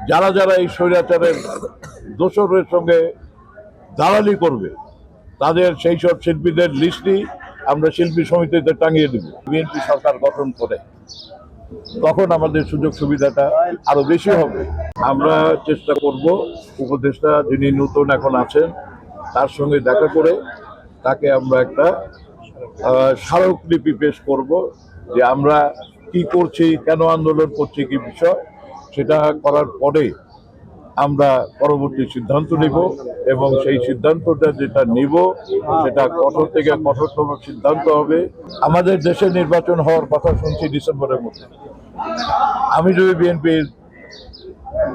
যারা যারা এই স্বৈরাচারের দোসরের সঙ্গে দালালি করবে তাদের সেই সব শিল্পীদের লিস্টই আমরা শিল্পী সমিতিতে টাঙিয়ে দেব। বিএনপি সরকার গঠন করে তখন আমাদের সুযোগ সুবিধাটা আরো বেশি হবে। আমরা চেষ্টা করব উপদেষ্টা যিনি নতুন এখন আছেন তার সঙ্গে দেখা করে তাকে আমরা একটা স্মারকলিপি পেশ করব যে আমরা কি করছি, কেন আন্দোলন করছি, কি বিষয়, সেটা করার পরে আমরা পরবর্তী সিদ্ধান্ত নেব এবং সেই সিদ্ধান্তটা যেটা নিব সেটা কঠোর থেকে কঠোরতম সিদ্ধান্ত হবে। আমাদের দেশে নির্বাচন হওয়ার কথা শুনছি ডিসেম্বরের মধ্যে। আমি যদি বিএনপির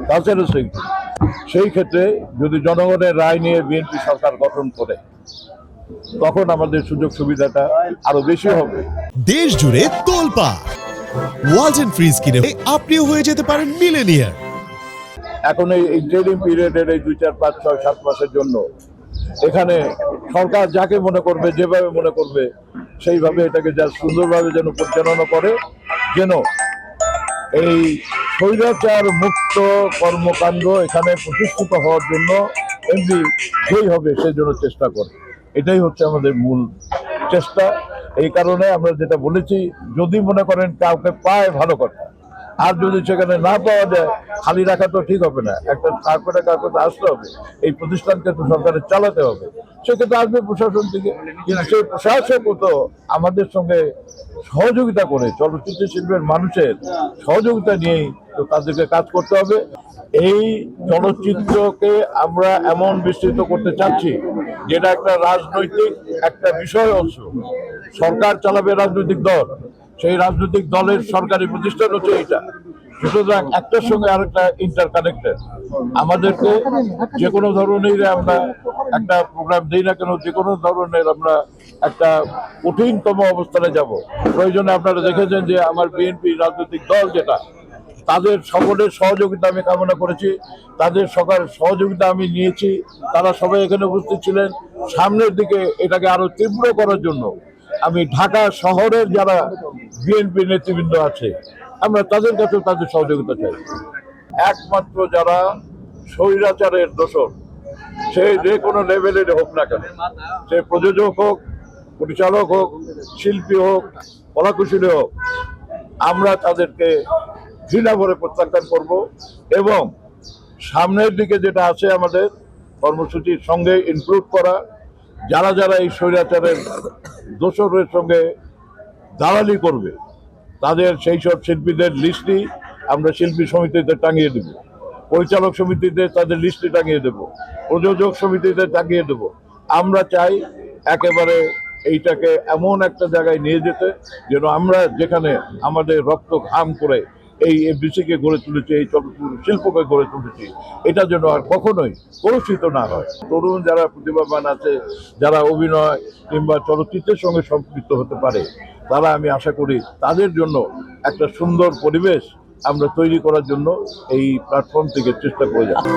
কালচারাল সেক্রেটারি, সেই ক্ষেত্রে যদি জনগণের রায় নিয়ে বিএনপি সরকার গঠন করে তখন আমাদের সুযোগ সুবিধাটা আরো বেশি হবে। দেশ জুড়ে তোলপাড় ওয়ালটন ফ্রিজ কিনে আপনিও হয়ে যেতে পারেন মিলেনিয়ার। এখন এই ইন্টারিম পিরিয়ডের এই 2, 4, 5, 6, 7 মাসের জন্য এখানে সরকার যাকে মনে করবে, যেভাবে মনে করবে সেইভাবে এটাকে যা সুন্দরভাবে যেন পরিচালনা করে, যেন এই স্বৈরাচার মুক্ত কর্মকাণ্ড এখানে প্রতিষ্ঠিত হওয়ার জন্য এমপি যেই হবে সেই জন্য চেষ্টা করে। এটাই হচ্ছে আমাদের মূল চেষ্টা। এই কারণে আমরা যেটা বলেছি, যদি মনে করেন কাউকে পায় ভালো কথা, আর যদি সেখানে না পাওয়া যায় খালি রাখা তো ঠিক হবে না। একটা কাউকে কাউকে আসতে হবে, এই প্রতিষ্ঠানকে তো সরকারের চালাতে হবে, সেক্ষেত্রে আসবে প্রশাসন থেকে। কিন্তু সেই প্রশাসক তো আমাদের সঙ্গে সহযোগিতা করে, চলচ্চিত্র শিল্পের মানুষের সহযোগিতা নিয়েই তো তাদেরকে কাজ করতে হবে। এই চলচ্চিত্রকে আমরা এমন বিস্তৃত করতে চাচ্ছি যেটা একটা রাজনৈতিক একটা বিষয় অংশ। সরকার চালাবে রাজনৈতিক দল, সেই রাজনৈতিক দলের সরকারি প্রতিষ্ঠান হচ্ছে এইটা। সুতরাং একটার সঙ্গে আরেকটা ইন্টারকানেক্টেড। আমাদেরকে যে কোনো ধরনের আমরা একটা প্রোগ্রাম দিই না কেন, যে কোনো ধরনের আমরা একটা কঠিনতম অবস্থানে যাব। প্রয়োজনে আপনারা দেখেছেন যে আমার বিএনপি রাজনৈতিক দল যেটা, তাদের সকলের সহযোগিতা আমি কামনা করেছি, তাদের সকলের সহযোগিতা আমি নিয়েছি। তারা সবাই এখানে উপস্থিত ছিলেন। সামনের দিকে এটাকে আরো তীব্র করার জন্য আমি ঢাকা শহরের যারা বিএনপি নেতৃবৃন্দ আছে আমরা তাদের কাছে তাদের সহযোগিতা চাই। একমাত্র যারা স্বৈরাচারের দোষর, সে যে কোনো লেভেলের হোক না কেন, সে প্রযোজক হোক, পরিচালক হোক, শিল্পী হোক, কলাকুশলী হোক, আমরা তাদেরকে ঘৃণা ভরে প্রত্যাখ্যান করব। এবং সামনের দিকে যেটা আছে আমাদের কর্মসূচির সঙ্গে ইনক্লুড করা, যারা যারা এই স্বৈরাচারের দোসরের সঙ্গে দালালি করবে তাদের সেই সব শিল্পীদের লিস্টই আমরা শিল্পী সমিতিতে টাঙিয়ে দেব, পরিচালক সমিতিতে তাদের লিস্টে টাঙিয়ে দেব, প্রযোজক সমিতিতে টাঙিয়ে দেব। আমরা চাই একেবারে এইটাকে এমন একটা জায়গায় নিয়ে যেতে যেন আমরা যেখানে আমাদের রক্ত ঘাম করে এই এফডিসিকে গড়ে তুলেছি, এই চলচ্চিত্র শিল্পকে গড়ে তুলেছি, এটা যেন আর কখনোই কলুষিত না হয়। তরুণ যারা প্রতিভাবান আছে, যারা অভিনয় কিংবা চলচ্চিত্রের সঙ্গে সম্পৃক্ত হতে পারে, তারা আমি আশা করি তাদের জন্য একটা সুন্দর পরিবেশ আমরা তৈরি করার জন্য এই প্ল্যাটফর্ম থেকে চেষ্টা করে যাচ্ছি।